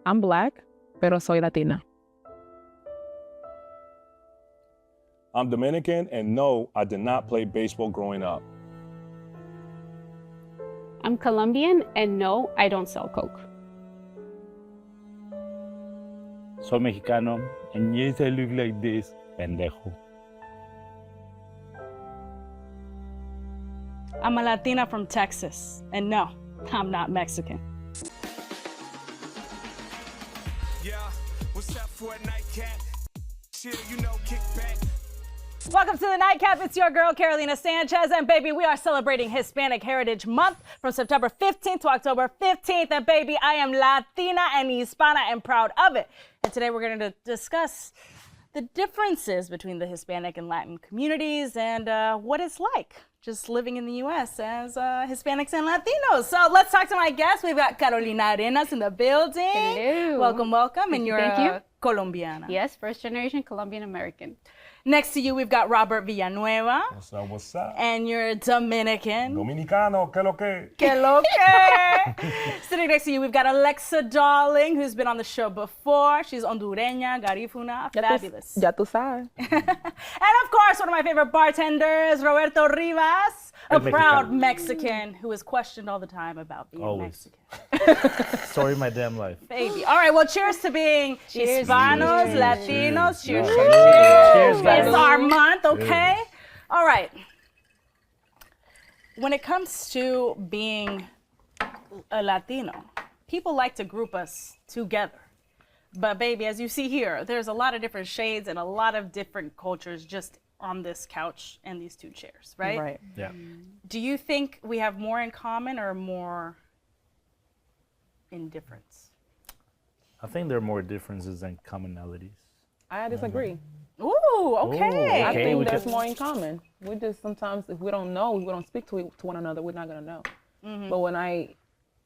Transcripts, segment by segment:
I'm black, pero soy Latina. I'm Dominican, and no, I did not play baseball growing up. I'm Colombian, and no, I don't sell Coke. Soy mexicano, and yes, I look like this, pendejo. I'm a Latina from Texas, and no, I'm not Mexican. Yeah, what's up for a nightcap? Chill, you know, kick back. Welcome to the Nightcap. It's your girl, Carolina Sanchez. And baby, we are celebrating Hispanic Heritage Month from September 15th to October 15th. And baby, I am Latina and Hispana and proud of it. And today we're going to discuss the differences between the Hispanic and Latin communities and what it's like just living in the U.S. as Hispanics and Latinos. So let's talk to my guests. We've got Carolina Arenas in the building. Hello. Welcome, welcome. And you're Thank you. Colombiana. Yes, first generation Colombian American. Next to you, we've got Robert Villanueva. What's up, what's up? And you're Dominican. Dominicano, que lo que? Que lo que? Sitting next to you, we've got Alexa Darling, who's been on the show before. She's Hondureña, Garifuna, fabulous. Ya tú sabes. And of course, one of my favorite bartenders, Roberto Rivas, a proud Mexican who is questioned all the time about being Always. Mexican. Story of my damn life. Baby. All right, well, cheers to being Cheers. Hispanos, Cheers. Latinos. Cheers. Cheers. Cheers. Cheers, guys. It's our month, okay? Cheers. All right. When it comes to being a Latino, people like to group us together. But baby, as you see here, there's a lot of different shades and a lot of different cultures just on this couch and these two chairs, right? Right. Yeah. Do you think we have more in common or more in difference? I think there are more differences than commonalities. I disagree. Ooh, okay. I Okay, think we there's can- more in common. We just sometimes, if we don't know, we don't speak to one another, we're not going to know. But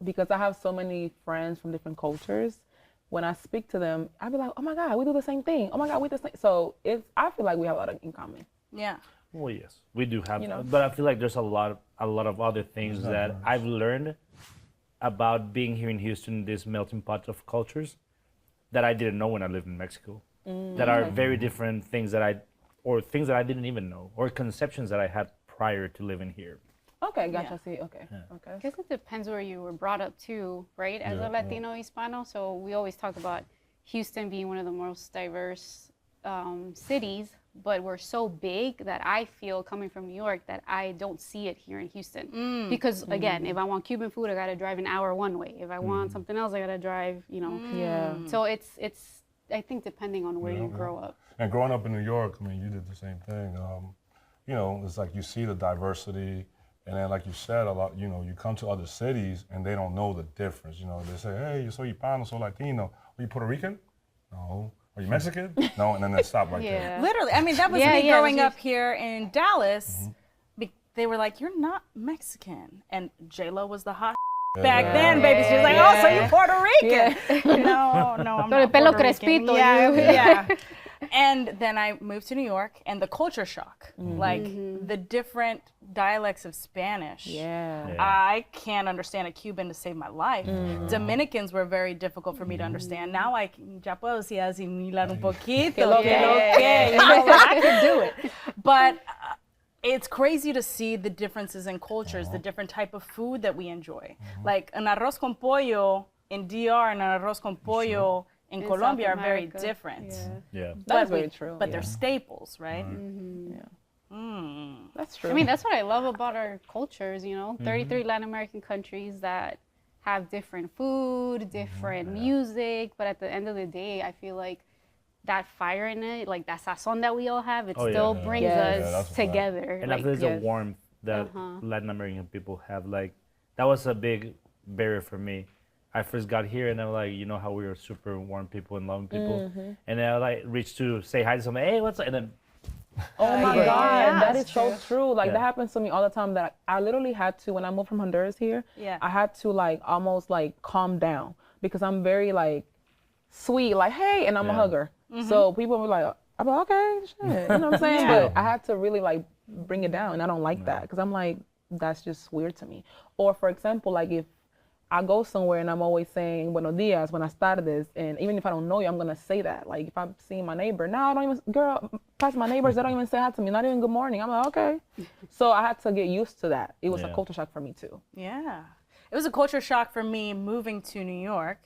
because I have so many friends from different cultures, when I speak to them, I be like, oh my God, we do the same thing. Oh my God, we do the same. So I feel like we have a lot in common. Yeah. Well, yes, we do have, You know? but I feel like there's a lot of other things that I've learned about being here in Houston, this melting pot of cultures, that I didn't know when I lived in Mexico. That are very different things that I didn't even know, or conceptions that I had prior to living here. Okay, gotcha. Yeah. See, okay. Okay. I guess it depends where you were brought up too, right? As a Latino Hispano, so we always talk about Houston being one of the most diverse cities, but we're so big that I feel, coming from New York, that I don't see it here in Houston. Because again, if I want Cuban food, I gotta drive an hour one way. If I want something else, I gotta drive, Yeah. So it's I think depending on where you grow up. And growing up in New York, I mean, you did the same thing. It's like you see the diversity, and then like you said, a lot, you come to other cities and they don't know the difference. They say, hey, you're so Hispano, so Latino. Are you Puerto Rican? No. Are you Mexican? No, and then they stop right there. Literally. I mean, that was Yeah, me yeah, growing that's up here in Dallas. They were like, you're not Mexican. And J-Lo was the hot back then, baby. She was like, oh, so you're Puerto Rican. No, I'm Pero el not pelo Puerto Rican. crespito, Yeah, you. yeah. And then I moved to New York, and the culture shock, like the different dialects of Spanish. Yeah. I can't understand a Cuban to save my life. Dominicans were very difficult for me to understand. Now I can, ya puedo si asimilar un poquito. Que lo que. I can do it. But it's crazy to see the differences in cultures, the different type of food that we enjoy. Like an arroz con pollo in DR and an arroz con pollo in Colombia are very America. different. Yeah. That's But very true. But they're staples, right? That's true. I mean, that's what I love about our cultures, 33 Latin American countries that have different food, different music, but at the end of the day, I feel like that fire in it, like that sazon that we all have, it still brings Yes. Yeah, that's us a fact. together. And like, I feel there's a yes. warmth that Latin American people have. Like, that was a big barrier for me. I first got here and I'm like, how we were super warm people and loving people. And then I like reached to say hi to someone, hey, what's up? And then Oh my Yeah, God, that that's is so true. Like Yeah. that happens to me all the time. That I literally had to, when I moved from Honduras here, Yeah. I had to like almost like calm down because I'm very like sweet, like hey, and I'm a Yeah. hugger. So people were like, I'm like, okay, shit, you know what I'm saying? But I had to really like bring it down, and I don't like that because I'm like, that's just weird to me. Or for example, like if I go somewhere and I'm always saying buenos dias, buenas tardes, and even if I don't know you, I'm gonna say that. Like if I'm seeing my neighbor, now I don't even, girl, past my neighbors, they don't even say hi to me, not even good morning. I'm like, okay. So I had to get used to that. It was a culture shock for me too. Yeah. It was a culture shock for me moving to New York,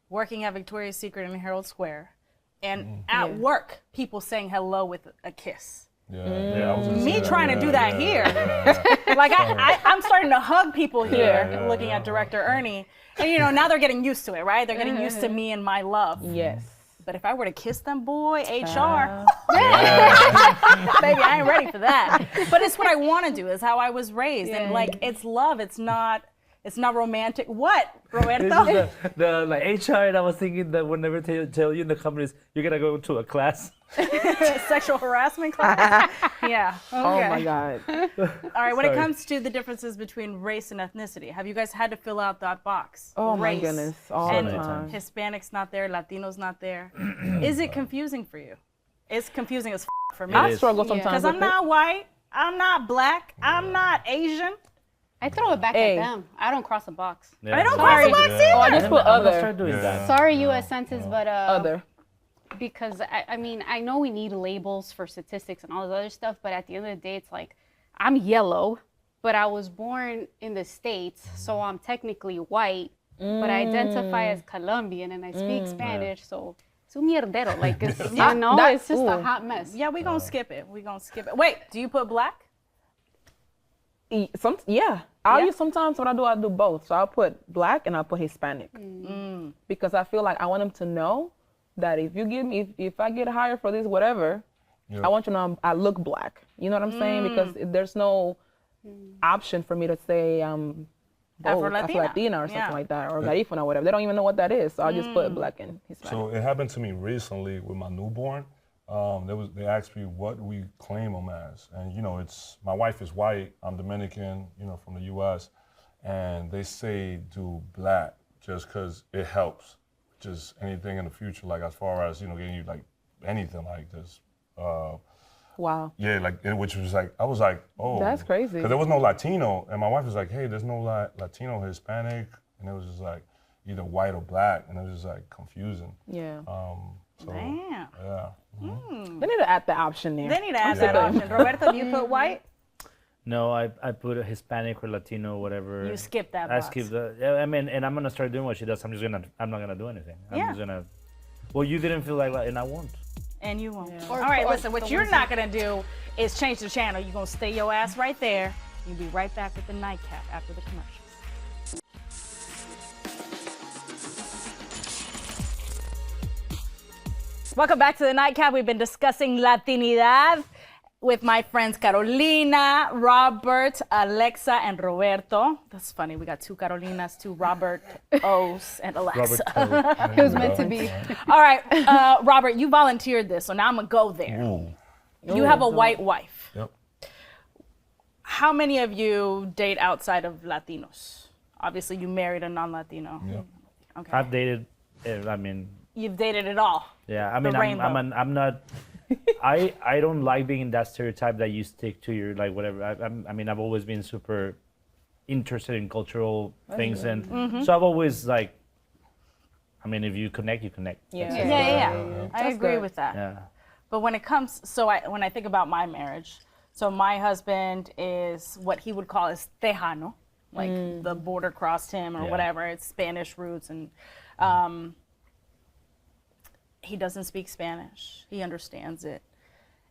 working at Victoria's Secret in Herald Square, and at work, people saying hello with a kiss. Yeah, I was gonna Me say trying to do that here. Like I'm starting to hug people here, looking at director Ernie, and now they're getting used to it, right? They're getting used to me and my love. Yes. But if I were to kiss them, boy, HR, baby, I ain't ready for that. But it's what I want to do. It's how I was raised, and like it's love. It's not romantic. What, Roberto? This is the like HR, and I was thinking that whenever tell you in the companies you're gonna go to a class. Sexual harassment class? Yeah. Okay. Oh my God. All right, when it comes to the differences between race and ethnicity, have you guys had to fill out that box? Oh my Race. goodness. All And the time. Hispanics not there, Latinos not there. Is it confusing for you? It's confusing as for me. I is. struggle sometimes Because I'm with it. not white, I'm not black, I'm not Asian. I throw it back Hey. at them. I don't cross a box. I don't cross the box either. Oh, I just put I'm gonna other. start doing that. Sorry, U.S. Census, but Other. because I mean, I know we need labels for statistics and all this other stuff, but at the end of the day, it's like I'm yellow, but I was born in the States, so I'm technically white, but I identify as Colombian and I speak Spanish, so it's un mierdero. Like, it's, it's just a hot mess. Yeah, we gonna skip it. Wait, do you put black? I'll use sometimes what I do both. So I'll put black and I'll put Hispanic. Because I feel like I want them to know that if you give me, if I get hired for this, whatever, I want you to know I look black. You know what I'm saying? Because there's no option for me to say both, Afro-Latina or something like that, or Garifuna or whatever. They don't even know what that is. So I'll just put black and Hispanic. So it happened to me recently with my newborn. They asked me what we claim them as, and it's my wife is white, I'm Dominican, from the U.S., and they say do black just because it helps, just anything in the future, like as far as getting you like anything like this. Wow. Yeah, like which was like I was like, oh, That's crazy. because there was no Latino, and my wife was like, hey, there's no Latino, Hispanic, and it was just like either white or black, and it was just like confusing. Yeah. So, Damn. yeah. They need to add the option there. They need to add that option. Roberto, do you put white? No, I put a Hispanic or Latino, whatever. You skip that I box. skip the. Yeah, I mean, and I'm gonna start doing what she does. I'm not gonna do anything. I'm just gonna. Well, you didn't feel like that, and I won't. And you won't. Or- All right, or listen, what the you're ones not going to do is change the channel. You're going to stay your ass right there. You'll be right back with the nightcap after the commercials. Welcome back to the nightcap. We've been discussing Latinidad with my friends Carolina, Robert, Alexa, and Roberto. That's funny. We got two Carolinas, two Robert O's, and Alexa. It was meant to be. All right, Robert, you volunteered this, so now I'm gonna go there. Ooh. You have a white wife. Yep. How many of you date outside of Latinos? Obviously, you married a non-Latino. Yep. Okay. I've dated. I mean, You've dated it all. yeah. I mean, rainbow. I'm not. I don't like being in that stereotype that you stick to your like whatever. I mean, I've always been super interested in cultural things, and so I've always like. I mean, if you connect, you connect. Yeah. That's it. Yeah. I That's agree good. with that. Yeah. But when it comes, when I think about my marriage, so my husband is what he would call is Tejano, like the border crossed him or Yeah. whatever. It's Spanish roots, and he doesn't speak Spanish. He understands it,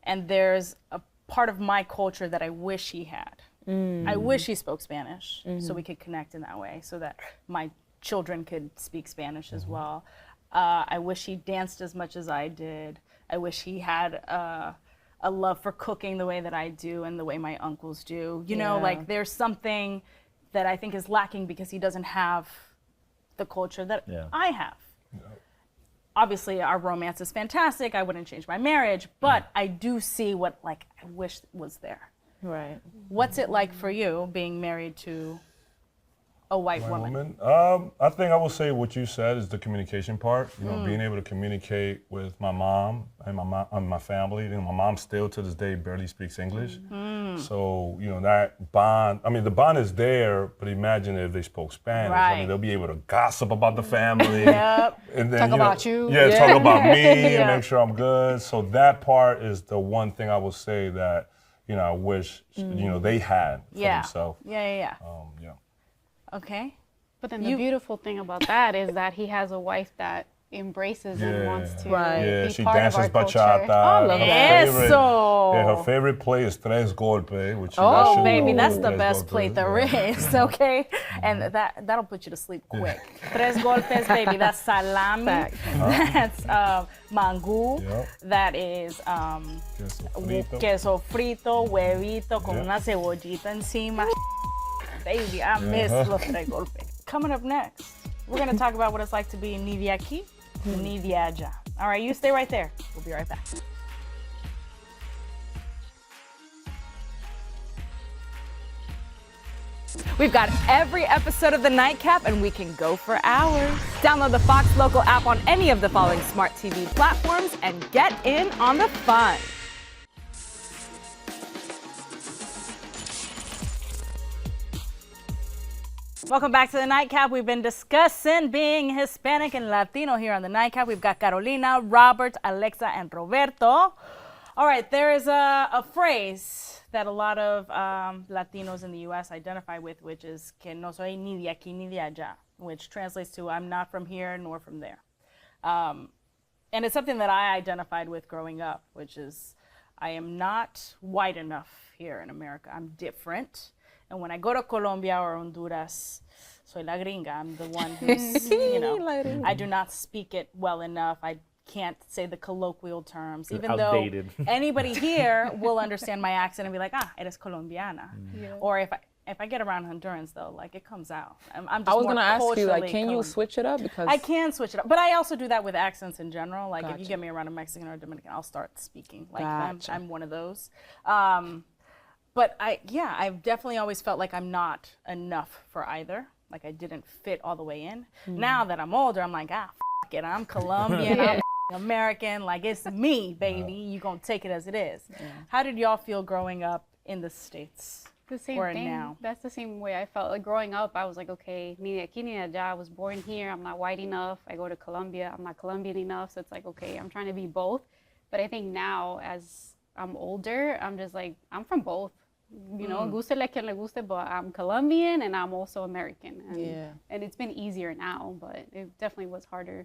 and there's a part of my culture that I wish he had. I wish he spoke Spanish so we could connect in that way, so that my children could speak Spanish as well. I wish he danced as much as I did. I wish he had a love for cooking the way that I do and the way my uncles do. You know, like there's something that I think is lacking because he doesn't have the culture that I have. Obviously, our romance is fantastic. I wouldn't change my marriage, but I do see what I wish was there. Right. What's it like for you being married to a white woman? I think I will say what you said is the communication part. You know, being able to communicate with my mom and my family. You know, my mom still to this day barely speaks English. So, you know, that bond, I mean, the bond is there, but imagine if they spoke Spanish. I Right. mean, they'll be able to gossip about the family. Yep. And then, Talk about you. Yeah, talk about me Yeah. and make sure I'm good. So that part is the one thing I will say that, you know, I wish, you know, they had for themselves. Yeah. Yeah. Okay. But then the beautiful thing about that is that he has a wife that embraces and wants to Right. Yeah, be she part dances of our culture. bachata. I love that. Eso. Yeah, her favorite play is Tres Golpe, which you guys Oh, should baby, know that's what the Tres best Golpe play is. there Yeah. is, okay? And that'll put you to sleep quick. Tres golpes, baby, that's salami. Fact. That's mangú. Yep. That is Queso frito. queso frito, huevito, con Yeah. una cebollita encima. Baby, I miss los tres golpes. Coming up next, we're gonna talk about what it's like to be ni de aquí, ni de allá. All right, you stay right there. We'll be right back. We've got every episode of The Nightcap, and we can go for hours. Download the Fox Local app on any of the following smart TV platforms and get in on the fun. Welcome back to The Nightcap. We've been discussing being Hispanic and Latino here on The Nightcap. We've got Carolina, Robert, Alexa, and Roberto. All right, there is a phrase that a lot of Latinos in the U.S. identify with, which is que no soy ni de aquí ni de allá, which translates to I'm not from here nor from there. And it's something that I identified with growing up, which is I am not white enough here in America. I'm different. And when I go to Colombia or Honduras, soy la gringa. I'm the one who's, you know, I do not speak it well enough. I can't say the colloquial terms, even outdated. though anybody here will understand my accent and be like, eres colombiana. Yeah. Or if I get around Hondurans though, like it comes out. I'm just I was more gonna ask you, like, culturally can you Colombian. switch it up? Because I can switch it up, but I also do that with accents in general. Like if you Gotcha. get me around a Mexican or a Dominican, I'll start speaking like them. Gotcha. I'm one of those. But I've definitely always felt like I'm not enough for either. Like I didn't fit all the way in. Now that I'm older, I'm like, f it, I'm Colombian, I'm American. Like it's me, baby. You gonna take it as it is. How did y'all feel growing up in the States? The same Or thing. now. That's the same way I felt. Like growing up, I was like, okay, ni de aquí ni de allá. I was born here. I'm not white enough. I go to Colombia. I'm not Colombian enough. So it's like, okay, I'm trying to be both. But I think now, as I'm older, I'm just like, I'm from both. You know, gústele a quien le guste, but I'm Colombian and I'm also American. And, and it's been easier now, but it definitely was harder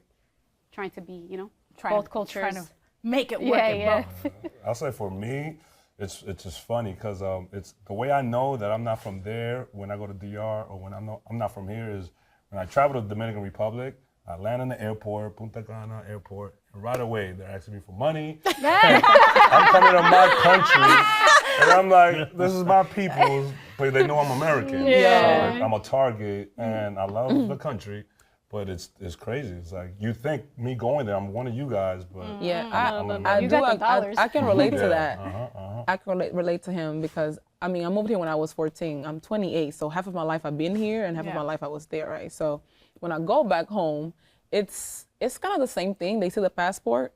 trying to be, you know, both cultures. Trying to make it work in both. I'll say for me, it's just funny because it's the way I know that I'm not from there when I go to DR or when I'm not from here is when I travel to the Dominican Republic. I land in the airport, Punta Cana airport, and right away they're asking me for money. I'm coming to my country, and I'm like, this is my people's, but they know I'm American. Yeah. So like, I'm a target, and I love the country, but it's crazy. It's like, you think me going there, I'm one of you guys, but I You do. got the dollars. I can relate to Yeah, that. I can relate to him because I mean I moved here when I was 14. I'm 28, so half of my life I've been here and half of my life I was there, right? So when I go back home, it's kind of the same thing. They see the passport,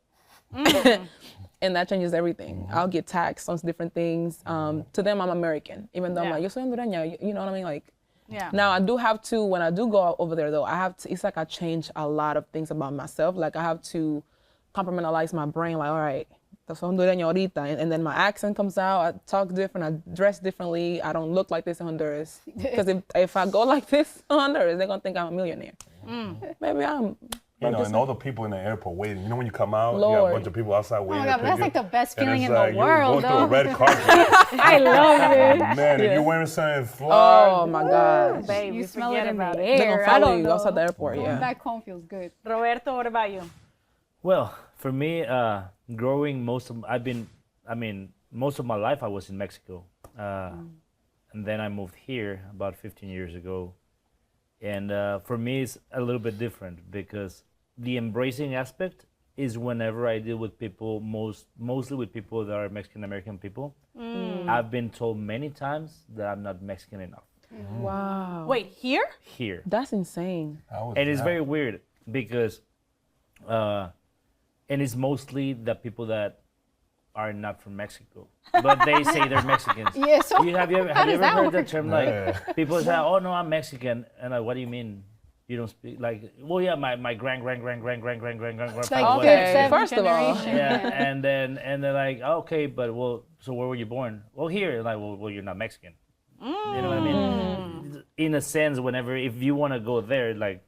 and that changes everything. I'll get taxed on different things. To them, I'm American, even though I'm like, yo soy hondureña, you know what I mean? Like, now I do have to, when I do go over there though, I have to, it's like I change a lot of things about myself. Like I have to compartmentalize my brain, like, all right, that's hondureña ahorita. And then my accent comes out, I talk different, I dress differently, I don't look like this in Honduras. Because if I go like this in Honduras, they're gonna think I'm a millionaire. Maybe I'm. You know, and all the people in the airport waiting. You know, when you come out, you got Lord. a bunch of people outside Oh waiting. my God, to that's pick like you. the best And feeling it's in like the you're world, going through a though. red carpet. I love it. Man, if you're wearing something fly. Oh my gosh. Baby, You smell it forget in the about it. They're air. gonna I follow don't you know. outside the airport, Going back home feels good. Roberto, what about you? Well, for me, growing most of my life I was in Mexico, and then I moved here about 15 years ago, and for me it's a little bit different because the embracing aspect is whenever I deal with people, mostly with people that are Mexican American people. I've been told many times that I'm not Mexican enough. Wow. Wait, here? here. That's insane. And it's very weird because, and it's mostly the people that are not from Mexico, but they say they're Mexicans. Yeah, so Have you ever that heard work? the term like people say, "Oh no, I'm Mexican," and like, what do you mean? You don't speak like? Well, yeah, my grand grandfather. Okay, first of all. Yeah, and they're like, okay, but well, so where were you born? Well, here. Like, well, you're not Mexican. You know what I mean? In a sense, whenever if you want to go there, like.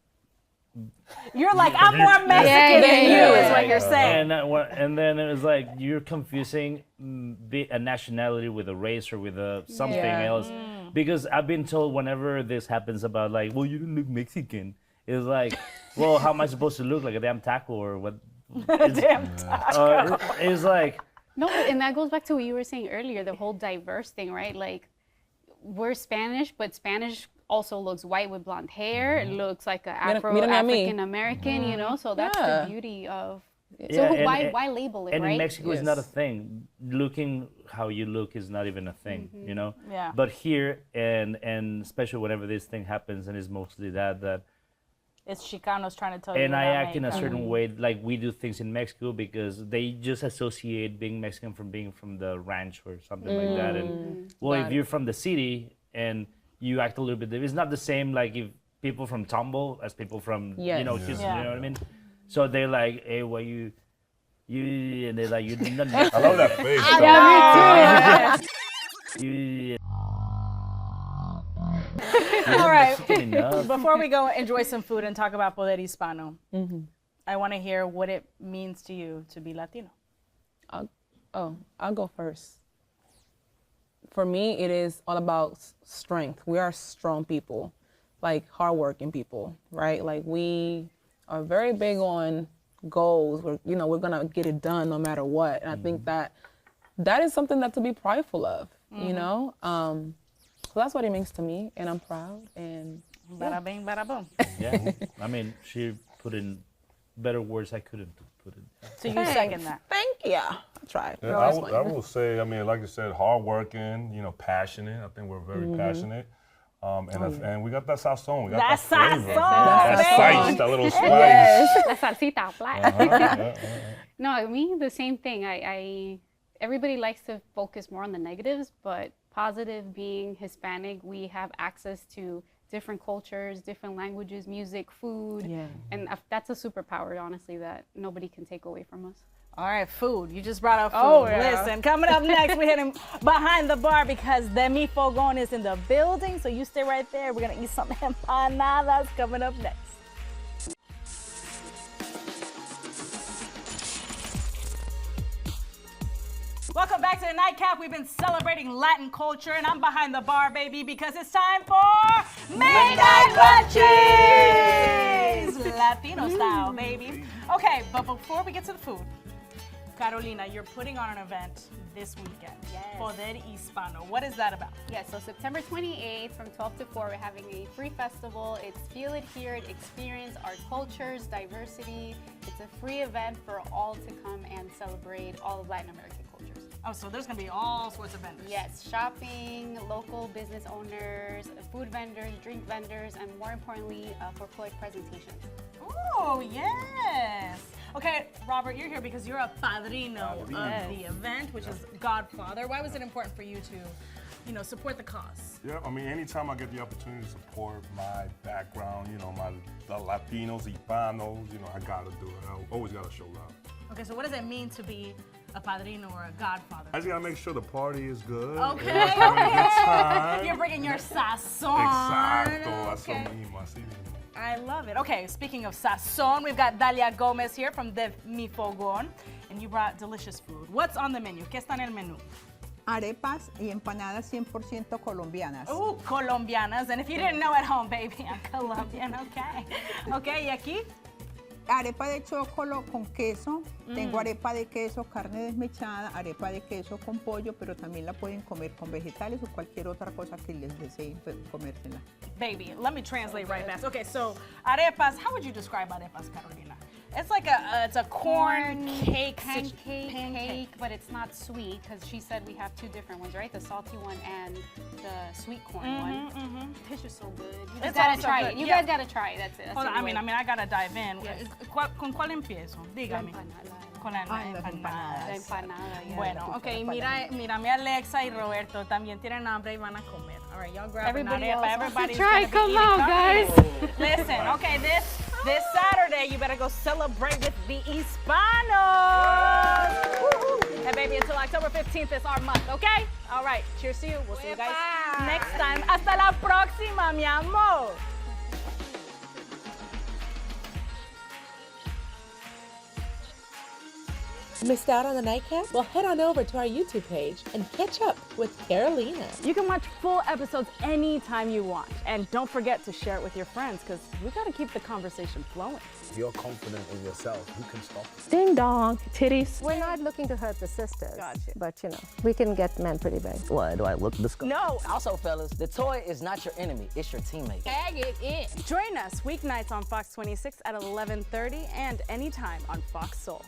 You're like, I'm more Mexican than you, is what you're saying. And then it was like you're confusing a nationality with a race or with a something else. Because I've been told whenever this happens about like, well, you don't look Mexican. It's like, well, how am I supposed to look like a damn taco or what? Damn taco. It's like. No, and that goes back to what you were saying earlier, the whole diverse thing, right? Like, we're Spanish, but Spanish also looks white with blonde hair. It looks like an African American, you know. So that's the beauty of. So why label it, and right? in Mexico, it's not a thing. Looking how you look is not even a thing, you know. Yeah. But here, and especially whenever this thing happens, and it's mostly that. It's Chicanos trying to tell you. And I act in a certain way, like we do things in Mexico, because they just associate being Mexican from being from the ranch or something like that. And well, if you're from the city and you act a little bit, it's not the same like if people from Tumble as people from you know Houston, you know what I mean? So they're like, hey, what you, and they're like, you not. I love that face. Yeah, me too. You, All right. Before we go enjoy some food and talk about Poder Hispano, I want to hear what it means to you to be Latino. I'll go first. For me, it is all about strength. We are strong people, like hardworking people, right? Like we are very big on goals. We're gonna get it done no matter what. And I think that is something that to be prideful of, you know. So that's what it means to me, and I'm proud. And bada bing, bada boom. Yeah. I mean, she put in better words I couldn't put in. So you second that? Thank you. I tried. Yeah, I will say, I mean, like you said, hardworking, passionate. I think we're very passionate. And we got that sazon. We got that flavor. That spice, that little spice. La salsita, black. No, me, the same thing. Everybody likes to focus more on the negatives, but positive, being Hispanic, we have access to different cultures, different languages, music, food. Yeah. And that's a superpower, honestly, that nobody can take away from us. All right, food. You just brought up food. Oh, yeah. Listen, coming up next, we're hitting behind the bar because the Mi Fogon is in the building. So you stay right there. We're going to eat some empanadas coming up next. Welcome back to the Nightcap. We've been celebrating Latin culture, and I'm behind the bar, baby, because it's time for Midnight Munchies! Latino style, baby. Okay, but before we get to the food, Carolina, you're putting on an event this weekend. Yes. Poder Hispano. What is that about? Yeah, so September 28th from 12 to 4, we're having a free festival. It's Feel It, Hear It, Experience Our Cultures, Diversity. It's a free event for all to come and celebrate all of Latin American cultures. Oh, so there's going to be all sorts of vendors. Yes, shopping, local business owners, food vendors, drink vendors, and more importantly, folkloric presentations. Oh, yes. Okay, Robert, you're here because you're a padrino of the event, which is Godfather. Why was it important for you to, support the cause? Yeah, I mean, anytime I get the opportunity to support my background, the Latinos, Hispanos, I gotta do it. I always gotta show love. Okay, so what does it mean to be a padrino or a godfather? I just gotta make sure the party is good. Okay, Everyone's having a good time. You're bringing your sazon. Exacto, así Okay. mismo, así mismo. I love it. Okay, speaking of sazon, we've got Dalia Gomez here from the Mi Fogon, and you brought delicious food. What's on the menu? ¿Qué está en el menú? Arepas y empanadas 100% colombianas. Ooh, colombianas. And if you didn't know at home, baby, I'm Colombian, okay. Okay, ¿y aquí? Arepa de chocolo con queso. Tengo arepa de queso, carne desmechada, arepa de queso con pollo, pero también la pueden comer con vegetales o cualquier otra cosa que les deseen comérsela. Baby, let me translate right fast. Okay, so arepas, how would you describe arepas, Carolina? It's like it's a corn cake. Pancake, but it's not sweet because she said we have two different ones, right? The salty one and the sweet corn one. This is so good. You just gotta try it. You guys gotta try it. That's it. Hold on, I mean, I gotta dive in. Yes. ¿Con cuál empiezo? Dígame. Con la empanada. La empanada, yeah. Bueno, ok, mira mi Alexa y Roberto también tienen hambre y van a comer. All right, y'all grab Everybody an else arepa. Everybody's try. gonna be Come eating on, something. guys. Listen, okay, this Saturday you better go celebrate with the Hispanos. And baby, until October 15th is our month, okay? All right, cheers to you. We'll see you guys next time. Hasta la próxima, mi amor. Missed out on the nightcap? Well, head on over to our YouTube page and catch up with Carolina. You can watch full episodes anytime you want. And don't forget to share it with your friends because we got to keep the conversation flowing. If you're confident in yourself, who can stop you? Ding dong, titties. We're not looking to hurt the sisters. Gotcha. But, you know, we can get men pretty big. Why do I look disgusting? No. Also, fellas, the toy is not your enemy, it's your teammate. Tag it in. Join us weeknights on Fox 26 at 11:30 and anytime on Fox Soul.